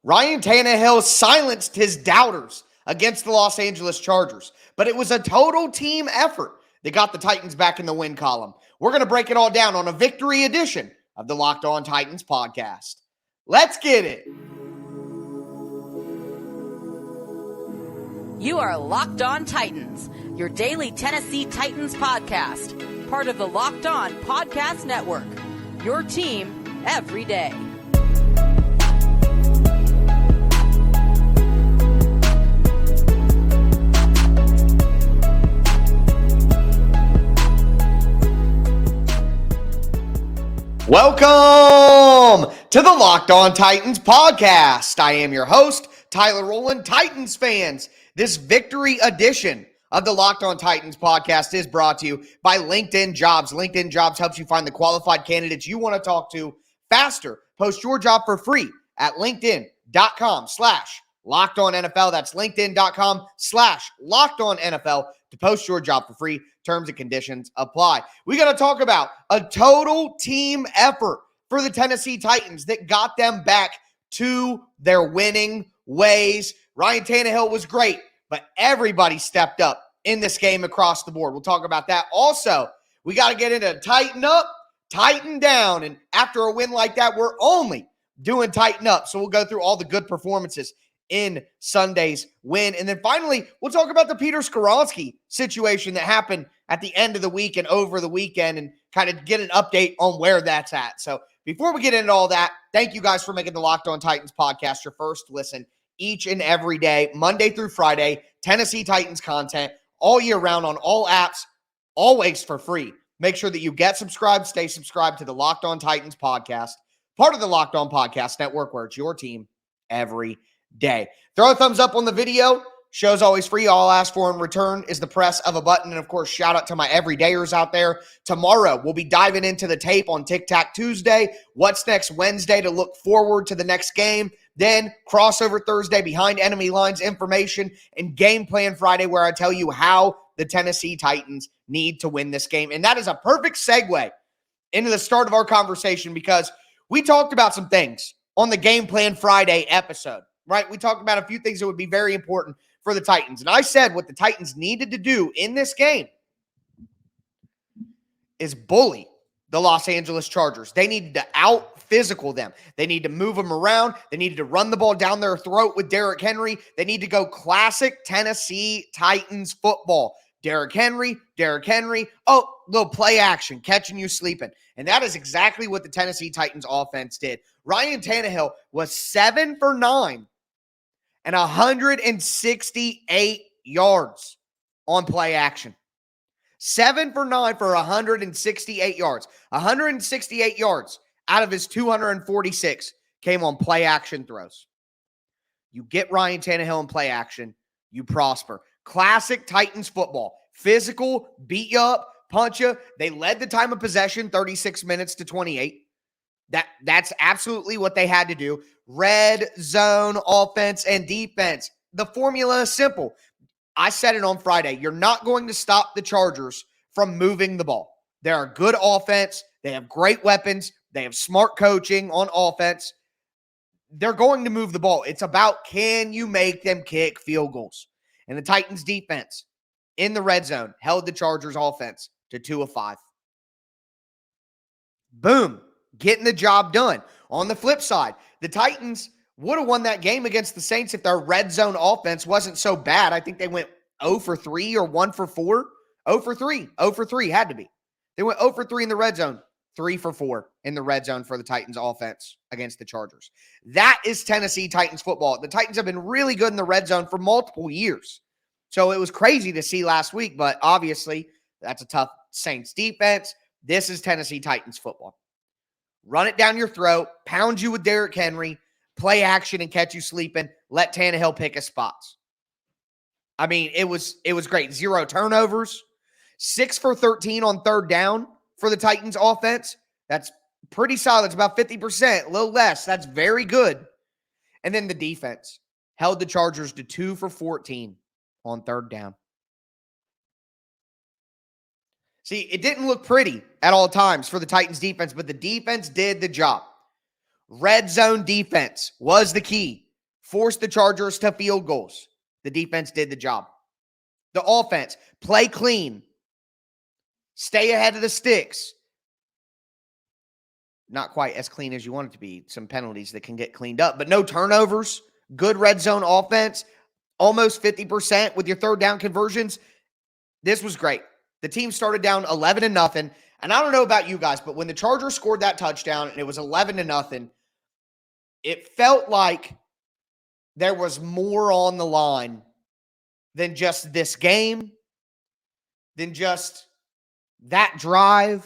Ryan Tannehill silenced his doubters against the Los Angeles Chargers, but it was a total team effort that got the Titans back in the win column. We're going to break it all down on a victory edition of the Locked On Titans podcast. Let's get it. You are Locked On Titans, your daily Tennessee Titans podcast, part of the Locked On Podcast Network, your team every day. Welcome to the Locked On Titans podcast. I am your host, Tyler Rowland. Titans fans, this victory edition of the Locked On Titans podcast is brought to you by LinkedIn Jobs. LinkedIn Jobs helps you find the qualified candidates you want to talk to faster. Post your job for free at linkedin.com/LockedOnNFL. That's linkedin.com/LockedOnNFL to post your job for free. Terms and conditions apply. We got to talk about a total team effort for the Tennessee Titans that got them back to their winning ways. Ryan Tannehill was great, but everybody stepped up in this game across the board. We'll talk about that. Also, we got to get into tighten up, tighten down. And after a win like that, we're only doing tighten up. So we'll go through all the good performances in Sunday's win. And then finally, we'll talk about the Peter Skoronski situation that happened at the end of the week and over the weekend and kind of get an update on where that's at. So before we get into all that, thank you guys for making the Locked On Titans podcast your first listen each and every day, Monday through Friday, Tennessee Titans content all year round on all apps, always for free. Make sure that you get subscribed, stay subscribed to the Locked On Titans podcast, part of the Locked On Podcast Network, where it's your team every day. Throw a thumbs up on the video. Show's always free. All I ask for in return is the press of a button. And of course, shout out to my everydayers out there. Tomorrow, we'll be diving into the tape on Tic Tac Tuesday. What's next Wednesday to look forward to the next game. Then crossover Thursday, behind enemy lines information, and game plan Friday, where I tell you how the Tennessee Titans need to win this game. And that is a perfect segue into the start of our conversation, because we talked about some things on the Game Plan Friday episode, right? We talked about a few things that would be very important for the Titans. And I said what the Titans needed to do in this game is bully the Los Angeles Chargers. They needed to out-physical them. They need to move them around. They needed to run the ball down their throat with Derrick Henry. They need to go classic Tennessee Titans football. Derrick Henry, oh, little play action, catching you sleeping. And that is exactly what the Tennessee Titans offense did. Ryan Tannehill was 7 for 9 and 168 yards on play action. 7 for 9 for 168 yards. 168 yards out of his 246 came on play action throws. You get Ryan Tannehill in play action, you prosper. Classic Titans football. Physical, beat you up, punch you. They led the time of possession 36 minutes to 28. That's absolutely what they had to do. Red zone offense and defense. The formula is simple. I said it on Friday. You're not going to stop the Chargers from moving the ball. They're a good offense. They have great weapons. They have smart coaching on offense. They're going to move the ball. It's about, can you make them kick field goals? And the Titans defense in the red zone held the Chargers offense to 2 of 5. Boom. Getting the job done. On the flip side, the Titans would have won that game against the Saints if their red zone offense wasn't so bad. I think they went 0 for 3 or 1 for 4. 0 for 3. 0 for 3 had to be. They went 0 for 3 in the red zone. 3 for 4 in the red zone for the Titans offense against the Chargers. That is Tennessee Titans football. The Titans have been really good in the red zone for multiple years. So it was crazy to see last week, but obviously that's a tough Saints defense. This is Tennessee Titans football. Run it down your throat, pound you with Derrick Henry, play action and catch you sleeping, let Tannehill pick his spots. I mean, it was great. 0 turnovers, 6 for 13 on third down for the Titans offense. That's pretty solid. It's about 50%, a little less. That's very good. And then the defense held the Chargers to 2 for 14 on third down. See, it didn't look pretty at all times for the Titans defense, but the defense did the job. Red zone defense was the key forced the Chargers to field goals. The defense did the job. The offense, play clean. Stay ahead of the sticks. Not quite as clean as you want it to be. Some penalties that can get cleaned up, but no turnovers. Good red zone offense. Almost 50% with your third down conversions. This was great. The team started down 11-0. And I don't know about you guys, but when the Chargers scored that touchdown and it was 11-0, it felt like there was more on the line than just this game, than just that drive.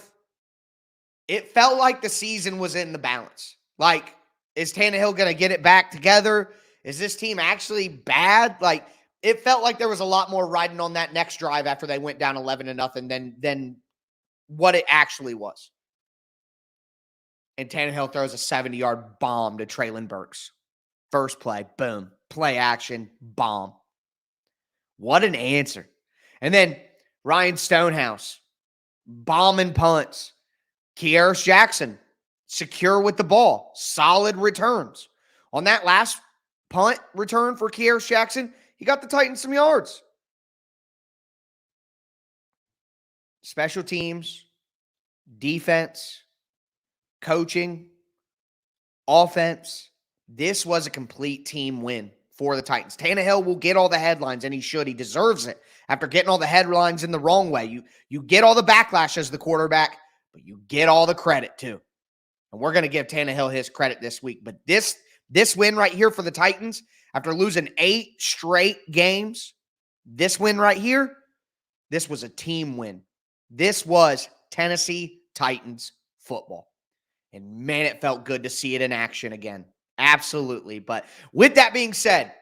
It felt like the season was in the balance. Like, is Tannehill going to get it back together? Is this team actually bad? Like, it felt like there was a lot more riding on that next drive after they went down 11-0 than what it actually was. And Tannehill throws a 70-yard bomb to Treylon Burks. First play, boom. Play action, bomb. What an answer. And then Ryan Stonehouse, bombing punts. Kearis Jackson, secure with the ball. Solid returns. On that last punt return for Kearis Jackson, he got the Titans some yards. Special teams, defense, coaching, offense. This was a complete team win for the Titans. Tannehill will get all the headlines, and he should. He deserves it after getting all the headlines in the wrong way. You get all the backlash as the quarterback, but you get all the credit too. And we're going to give Tannehill his credit this week. But this win right here for the Titans, after losing 8 straight games, this win right here, this was a team win. This was Tennessee Titans football. And man, it felt good to see it in action again. Absolutely. But with that being said,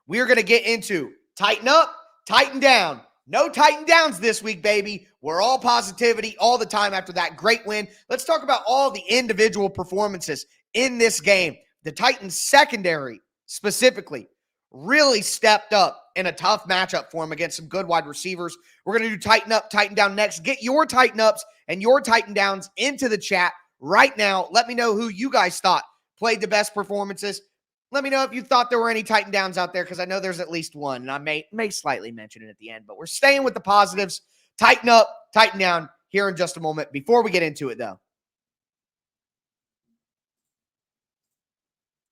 we are going to get into tighten up, tighten down. No tighten downs this week, baby. We're all positivity all the time after that great win. Let's talk about all the individual performances in this game. The Titans secondary specifically really stepped up in a tough matchup for them against some good wide receivers. We're going to do tighten up, tighten down next. Get your tighten ups and your tighten downs into the chat right now. Let me know who you guys thought played the best performances. Let me know if you thought there were any tighten downs out there, because I know there's at least one, and I may slightly mention it at the end, but we're staying with the positives. Tighten up, tighten down here in just a moment. Before we get into it, though,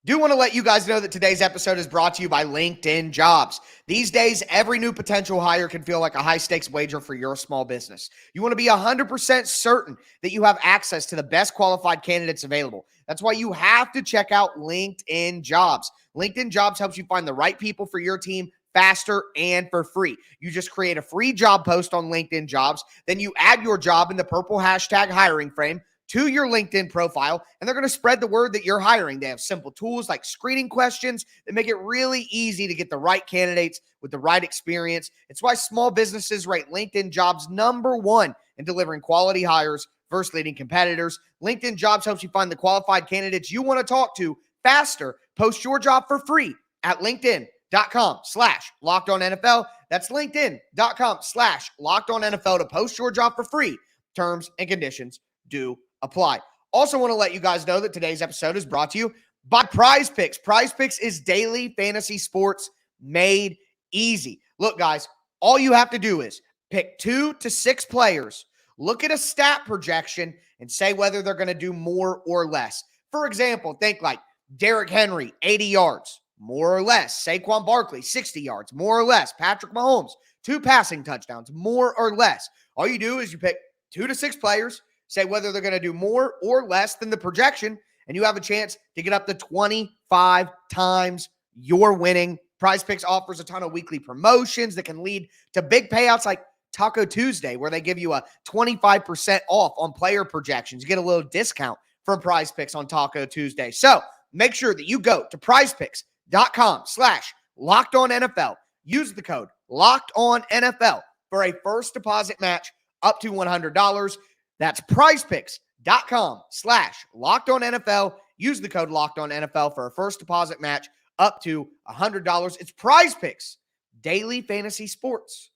do want to let you guys know that today's episode is brought to you by LinkedIn Jobs. These days, every new potential hire can feel like a high-stakes wager for your small business. You want to be 100% certain that you have access to the best qualified candidates available. That's why you have to check out LinkedIn Jobs. LinkedIn Jobs helps you find the right people for your team faster and for free. You just create a free job post on LinkedIn Jobs, then you add your job in the purple hashtag hiring frame to your LinkedIn profile, and they're going to spread the word that you're hiring. They have simple tools like screening questions that make it really easy to get the right candidates with the right experience. It's why small businesses rate LinkedIn Jobs #1 in delivering quality hires versus leading competitors. LinkedIn Jobs helps you find the qualified candidates you want to talk to faster. Post your job for free at LinkedIn.com/LockedOnNFL. That's LinkedIn.com/LockedOnNFL to post your job for free. Terms and conditions do apply. Also want to let you guys know that today's episode is brought to you by Prize Picks. Prize Picks is daily fantasy sports made easy. Look, guys, all you have to do is pick 2 to 6 players, look at a stat projection, and say whether they're going to do more or less. For example, think like Derrick Henry, 80 yards, more or less. Saquon Barkley, 60 yards, more or less. Patrick Mahomes, 2 passing touchdowns, more or less. All you do is you pick 2 to 6 players, say whether they're going to do more or less than the projection, and you have a chance to get up to 25 times your winning. Prize Picks offers a ton of weekly promotions that can lead to big payouts like Taco Tuesday, where they give you a 25% off on player projections. You get a little discount from Prize Picks on Taco Tuesday. So make sure that you go to prizepicks.com/LockedOnNFL. Use the code LockedOnNFL for a first deposit match up to $100. That's prizepicks.com/LockedOnNFL. Use the code LockedOnNFL for a first deposit match up to $100. It's Prize Picks, daily fantasy sports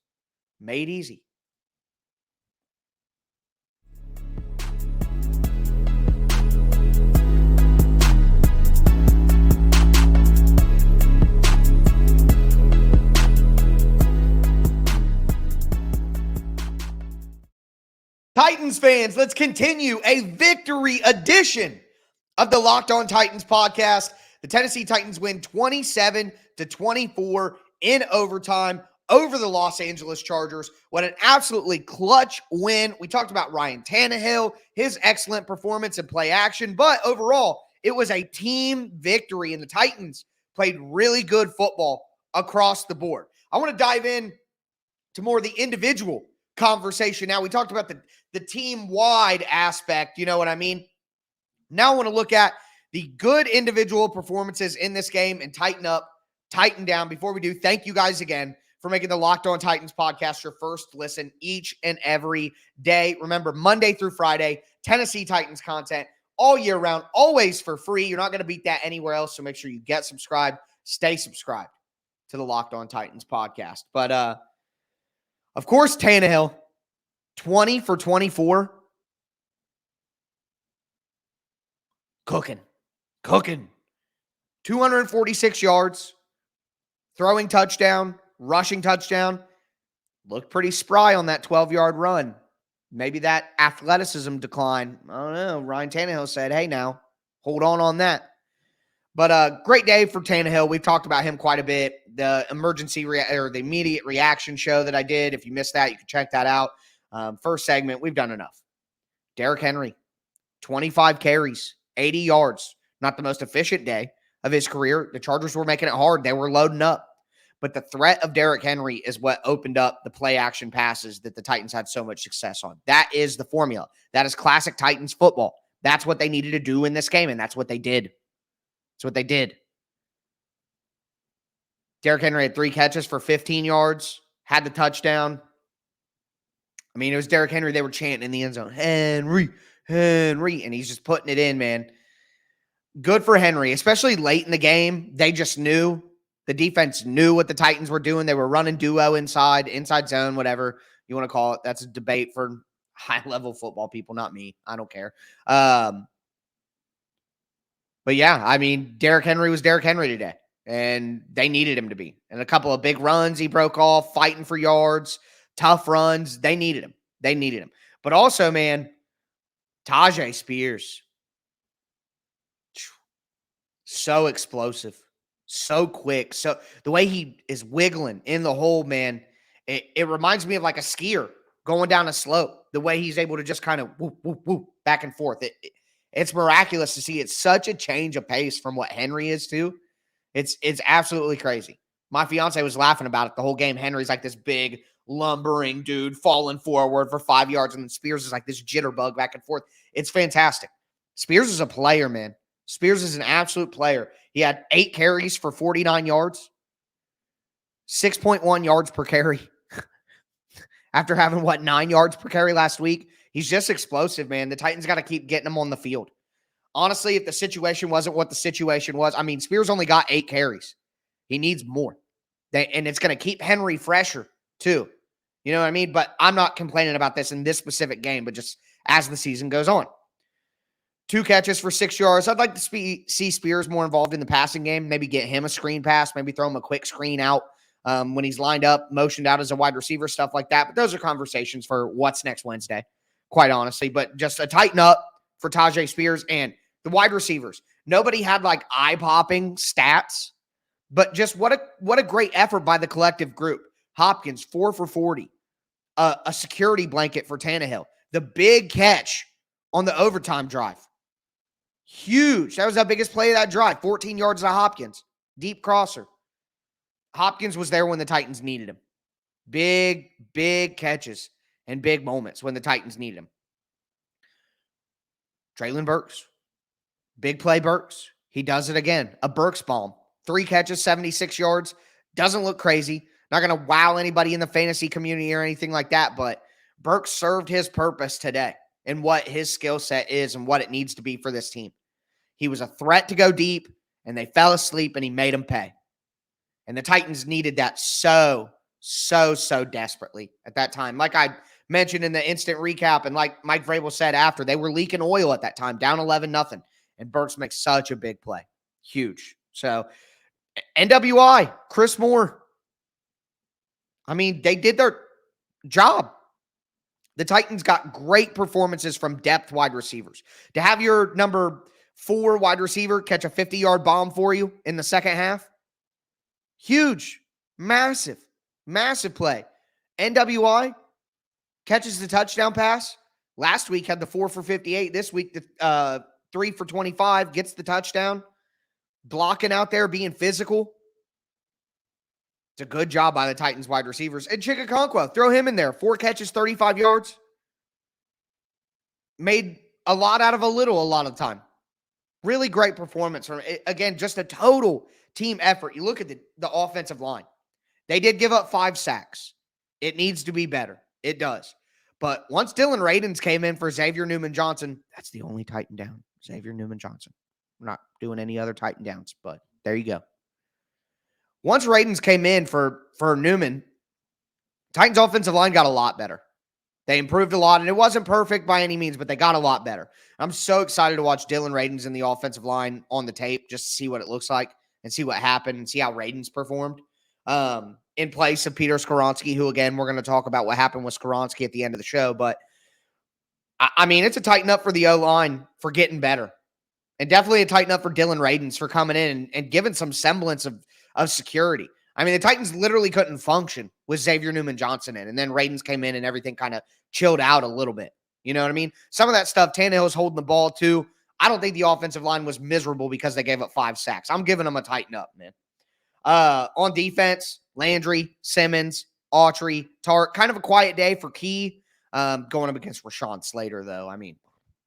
made easy. Titans fans, let's continue a victory edition of the Locked On Titans podcast. The Tennessee Titans win 27-24 in overtime over the Los Angeles Chargers. What an absolutely clutch win. We talked about Ryan Tannehill, his excellent performance and play action, but overall, it was a team victory, and the Titans played really good football across the board. I want to dive in to more of the individual conversation now. We talked about the team-wide aspect, you know what I mean? Now I want to look at the good individual performances in this game and tighten down. Before we do, thank you guys again for making the Locked On Titans podcast your first listen each and every day. Remember, Monday through Friday, Tennessee Titans content all year round, always for free. You're not going to beat that anywhere else, so make sure you get subscribed, stay subscribed to the Locked On Titans podcast. But, of course, Tannehill, 20 for 24. Cooking. 246 yards, throwing touchdown, rushing touchdown. Looked pretty spry on that 12-yard run. Maybe that athleticism decline. I don't know. Ryan Tannehill said, hey, now, hold on that. But great day for Tannehill. We've talked about him quite a bit. The the immediate reaction show that I did, if you missed that, you can check that out. First segment, we've done enough. Derrick Henry, 25 carries, 80 yards. Not the most efficient day of his career. The Chargers were making it hard. They were loading up. But the threat of Derrick Henry is what opened up the play action passes that the Titans had so much success on. That is the formula. That is classic Titans football. That's what they needed to do in this game, and that's what they did. Derrick Henry had 3 catches for 15 yards, had the touchdown. I mean, it was Derrick Henry. They were chanting in the end zone, Henry, and he's just putting it in, man. Good for Henry, especially late in the game. They just knew. The defense knew what the Titans were doing. They were running duo inside zone, whatever you want to call it. That's a debate for high-level football people, not me. I don't care. But yeah, I mean, Derrick Henry was Derrick Henry today, and they needed him to be. And a couple of big runs he broke off, fighting for yards, tough runs. They needed him. But also, man, Jase Spears, so explosive. So quick. So the way he is wiggling in the hole, man, it reminds me of like a skier going down a slope. The way he's able to just kind of whoop, whoop, whoop, back and forth. It's miraculous to see. It's such a change of pace from what Henry is to. It's absolutely crazy. My fiance was laughing about it the whole game. Henry's like this big, lumbering dude falling forward for 5 yards, and then Spears is like this jitterbug back and forth. It's fantastic. Spears is a player, man. Spears is an absolute player. He had 8 carries for 49 yards, 6.1 yards per carry. After having, 9 yards per carry last week? He's just explosive, man. The Titans got to keep getting him on the field. Honestly, if the situation wasn't what the situation was, I mean, Spears only got 8 carries. He needs more. And it's going to keep Henry fresher, too. You know what I mean? But I'm not complaining about this in this specific game, but just as the season goes on. 2 catches for 6 yards. I'd like to see Spears more involved in the passing game. Maybe get him a screen pass. Maybe throw him a quick screen out when he's lined up, motioned out as a wide receiver, stuff like that. But those are conversations for what's next Wednesday, quite honestly. But just a tighten up for Jase Spears and the wide receivers. Nobody had like eye-popping stats, but just what a great effort by the collective group. Hopkins, 4 for 40. A security blanket for Tannehill. The big catch on the overtime drive. Huge. That was the biggest play of that drive. 14 yards to Hopkins. Deep crosser. Hopkins was there when the Titans needed him. Big catches and big moments when the Titans needed him. Treylon Burks. Big play Burks. He does it again. A Burks bomb. 3 catches, 76 yards. Doesn't look crazy. Not going to wow anybody in the fantasy community or anything like that, but Burks served his purpose today and what his skill set is and what it needs to be for this team. He was a threat to go deep, and they fell asleep, and he made them pay. And the Titans needed that so desperately at that time. Like I mentioned in the instant recap, and like Mike Vrabel said after, they were leaking oil at that time, down 11-0. And Burks makes such a big play. Huge. So, NWI, Chris Moore. I mean, they did their job. The Titans got great performances from depth wide receivers. To have your number 4 wide receiver catch a 50-yard bomb for you in the second half, huge, massive play. NWI catches the touchdown pass. Last week had the 4 for 58. This week, the 3 for 25, gets the touchdown. Blocking out there, being physical. It's a good job by the Titans wide receivers. And Chikakonkwo, throw him in there. 4 catches, 35 yards. Made a lot out of a little a lot of the time. Really great performance. Again, just a total team effort. You look at the offensive line. They did give up 5 sacks. It needs to be better. It does. But once Dylan Radins came in for Xavier Newman-Johnson, that's the only Titan down. Xavier Newman-Johnson. We're not doing any other Titan downs, but there you go. Once Radins came in for Newman, Titans offensive line got a lot better. They improved a lot, and it wasn't perfect by any means, but they got a lot better. I'm so excited to watch Dylan Radins in the offensive line on the tape just to see what it looks like and see what happened and see how Radins performed in place of Peter Skoronski, who, again, we're going to talk about what happened with Skoronski at the end of the show. But, I mean, it's a tighten up for the O-line for getting better. And definitely a tighten up for Dylan Radins for coming in and giving some semblance of security. I mean, the Titans literally couldn't function with Xavier Newman-Johnson in, and then Radins came in and everything kind of chilled out a little bit. You know what I mean? Some of that stuff, Tannehill's holding the ball too. I don't think the offensive line was miserable because they gave up 5 sacks. I'm giving them a tighten up, man. On defense, Landry, Simmons, Autry, Tart. Kind of a quiet day for Key. Going up against Rashawn Slater, though. I mean,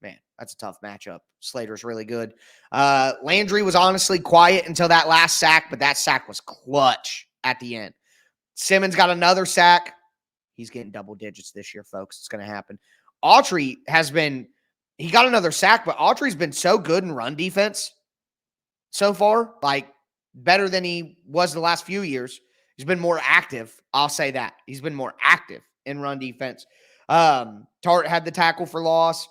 man, that's a tough matchup. Slater's really good. Landry was honestly quiet until that last sack, but that sack was clutch at the end. Simmons got another sack. He's getting double digits this year, folks. It's going to happen. Autry he got another sack, but Autry's been so good in run defense so far, like better than he was the last few years. He's been more active. I'll say that. He's been more active in run defense. Tart had the tackle for loss.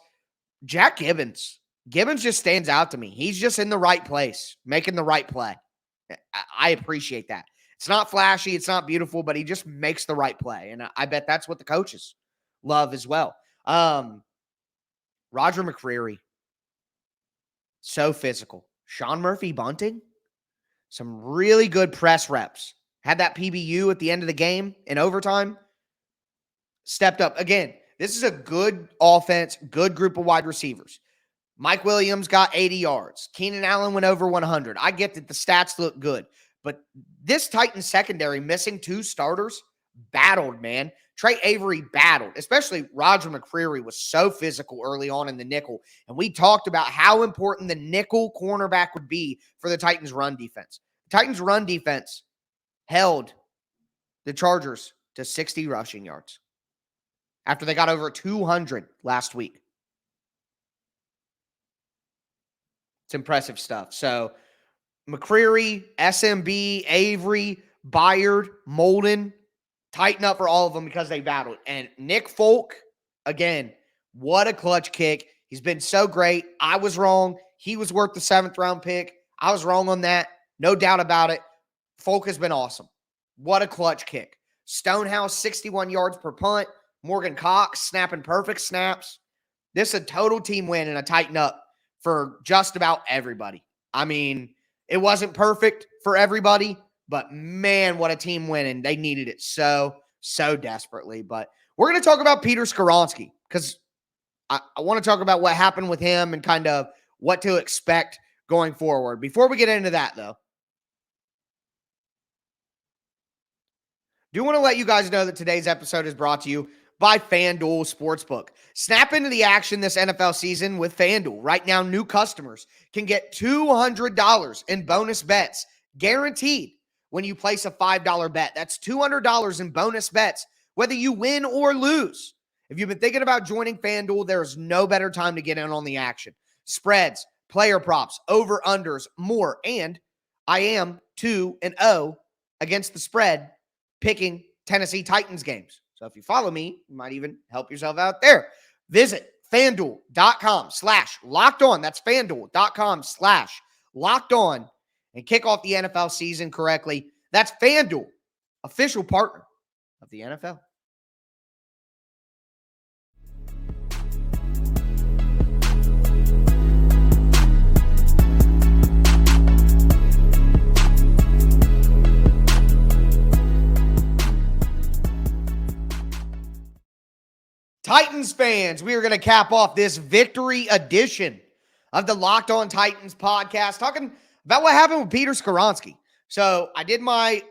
Jack Gibbons just stands out to me. He's just in the right place, making the right play. I appreciate that. It's not flashy. It's not beautiful, but he just makes the right play. And I bet that's what the coaches love as well. Roger McCreary, so physical. Sean Murphy Bunting, some really good press reps. Had that PBU at the end of the game in overtime. Stepped up. Again, this is a good offense, good group of wide receivers. Mike Williams got 80 yards. Keenan Allen went over 100. I get that the stats look good, but this Titans secondary missing 2 starters battled, man. Trey Avery battled, especially Roger McCreary was so physical early on in the nickel. And we talked about how important the nickel cornerback would be for the Titans run defense. The Titans run defense held the Chargers to 60 rushing yards after they got over 200 last week. It's impressive stuff. So McCreary, SMB, Avery, Byard, Molden, tighten up for all of them because they battled. And Nick Folk, again, what a clutch kick. He's been so great. I was wrong. He was worth the 7th round pick. I was wrong on that. No doubt about it. Folk has been awesome. What a clutch kick. Stonehouse, 61 yards per punt. Morgan Cox snapping perfect snaps. This is a total team win and a tighten up for just about everybody. I mean, it wasn't perfect for everybody, but man, what a team win, and they needed it so desperately. But we're going to talk about Peter Skoronski because I want to talk about what happened with him and kind of what to expect going forward. Before we get into that, though, do want to let you guys know that today's episode is brought to you by FanDuel Sportsbook. Snap into the action this NFL season with FanDuel. Right now, new customers can get $200 in bonus bets guaranteed when you place a $5 bet. That's $200 in bonus bets, whether you win or lose. If you've been thinking about joining FanDuel, there's no better time to get in on the action. Spreads, player props, over-unders, more. And I am 2-0 against the spread picking Tennessee Titans games. So if you follow me, you might even help yourself out there. Visit FanDuel.com/LockedOn. That's FanDuel.com/LockedOn and kick off the NFL season correctly. That's FanDuel, official partner of the NFL. fans, we are going to cap off this victory edition of the Locked On Titans podcast, talking about what happened with Peter Skoronski. So I did my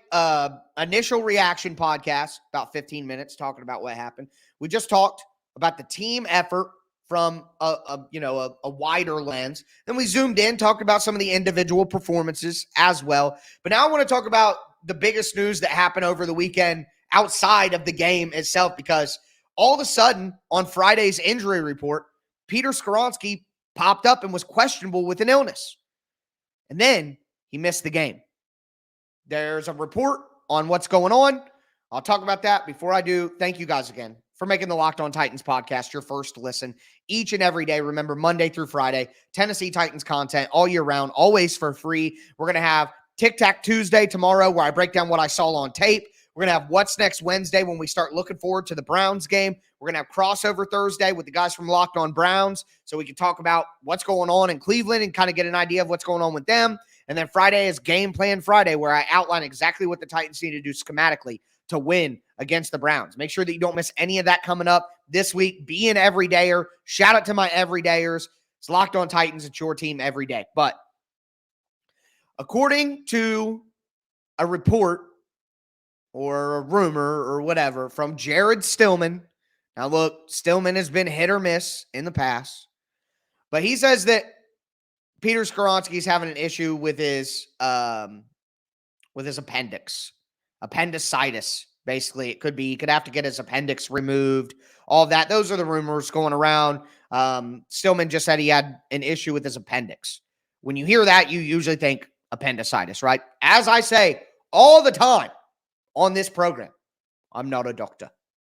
initial reaction podcast, about 15 minutes, talking about what happened. We just talked about the team effort from a wider lens. Then we zoomed in, talked about some of the individual performances as well. But now I want to talk about the biggest news that happened over the weekend outside of the game itself, because all of a sudden on Friday's injury report, Peter Skoronski popped up and was questionable with an illness. And then he missed the game. There's a report on what's going on. I'll talk about that. Before I do, thank you guys again for making the Locked On Titans podcast your first listen each and every day. Remember, Monday through Friday, Tennessee Titans content all year round, always for free. We're going to have Tic Tac Tuesday tomorrow, where I break down what I saw on tape. We're going to have What's Next Wednesday, when we start looking forward to the Browns game. We're going to have Crossover Thursday with the guys from Locked On Browns, so we can talk about what's going on in Cleveland and kind of get an idea of what's going on with them. And then Friday is Game Plan Friday, where I outline exactly what the Titans need to do schematically to win against the Browns. Make sure that you don't miss any of that coming up this week. Be an everydayer. Shout out to my everydayers. It's Locked On Titans. It's your team every day. But according to a report or a rumor or whatever from Jared Stillman. Now look, Stillman has been hit or miss in the past, but he says that Peter Skoronski is having an issue with his appendicitis. Basically, it could be, he could have to get his appendix removed, all of that. Those are the rumors going around. Stillman just said he had an issue with his appendix. When you hear that, you usually think appendicitis, right? As I say all the time on this program, I'm not a doctor.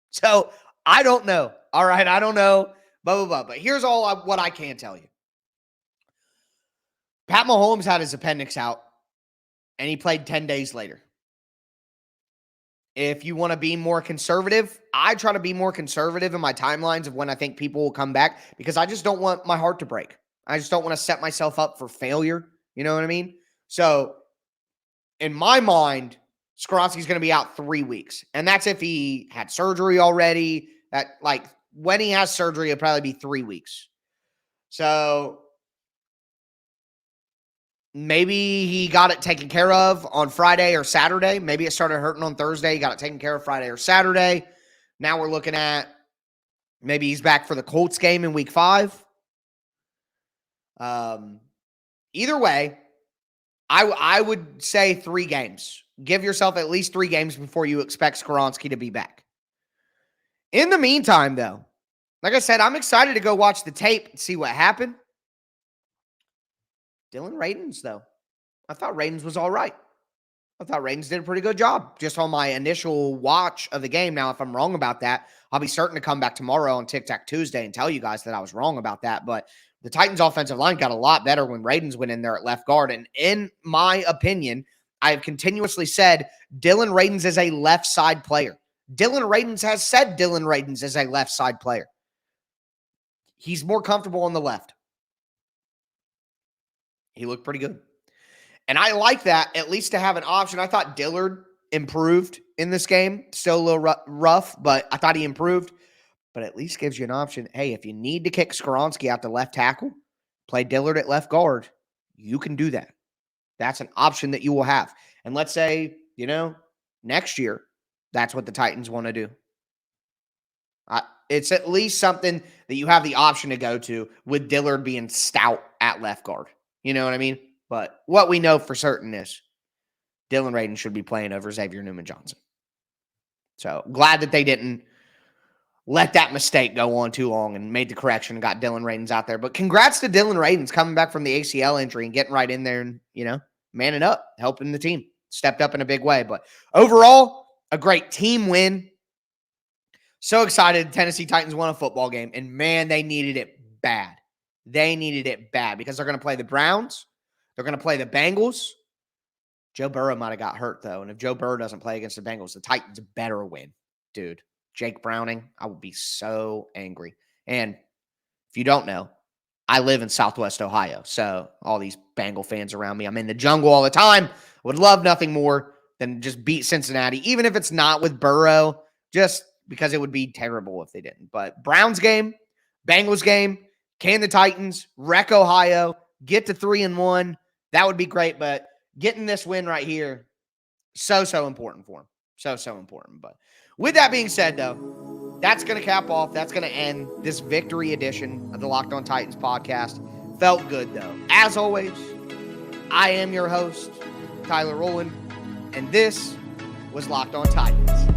So I don't know. All right. I don't know. Blah, blah, blah. But here's what I can tell you. Pat Mahomes had his appendix out and he played 10 days later. If you want to be more conservative, I try to be more conservative in my timelines of when I think people will come back, because I just don't want my heart to break. I just don't want to set myself up for failure. You know what I mean? So in my mind, Skoronski's going to be out 3 weeks. And that's if he had surgery already. That, like, when he has surgery, it'll probably be 3 weeks. So maybe he got it taken care of on Friday or Saturday. Maybe it started hurting on Thursday. He got it taken care of Friday or Saturday. Now we're looking at maybe he's back for the Colts game in week 5. Either way, I would say 3 games. Give yourself at least 3 games before you expect Skoronski to be back. In the meantime, though, like I said, I'm excited to go watch the tape and see what happened. Dylan Radins, though. I thought Radins was all right. I thought Radins did a pretty good job just on my initial watch of the game. Now, if I'm wrong about that, I'll be certain to come back tomorrow on Tic Tac Tuesday and tell you guys that I was wrong about that. But the Titans' offensive line got a lot better when Radins went in there at left guard. And in my opinion, I have continuously said Dylan Radins is a left side player. Dylan Radins has said Dylan Radins is a left side player. He's more comfortable on the left. He looked pretty good. And I like that, at least to have an option. I thought Dillard improved in this game. Still a little rough, but I thought he improved. But at least gives you an option. Hey, if you need to kick Skoronski out to left tackle, play Dillard at left guard, you can do that. That's an option that you will have. And let's say, next year, that's what the Titans want to do. It's at least something that you have the option to go to, with Dillard being stout at left guard. You know what I mean? But what we know for certain is Dylan Radins should be playing over Xavier Newman-Johnson. So glad that they didn't let that mistake go on too long and made the correction and got Dylan Radins out there. But congrats to Dylan Radins coming back from the ACL injury and getting right in there and, manning up, helping the team. Stepped up in a big way. But overall, a great team win. So excited Tennessee Titans won a football game. And, man, they needed it bad. They needed it bad because they're going to play the Browns. They're going to play the Bengals. Joe Burrow might have got hurt, though. And if Joe Burrow doesn't play against the Bengals, the Titans better win. Dude, Jake Browning, I would be so angry. And if you don't know, I live in Southwest Ohio. So all these Bengal fans around me, I'm in the jungle all the time. Would love nothing more than just beat Cincinnati. Even if it's not with Burrow, just because it would be terrible if they didn't. But Browns game, Bengals game, can the Titans wreck Ohio, get to 3-1? That would be great, but getting this win right here, so important for them. So important. But with that being said, though, that's going to cap off. That's going to end this victory edition of the Locked On Titans podcast. Felt good, though. As always, I am your host, Tyler Rowland, and this was Locked On Titans.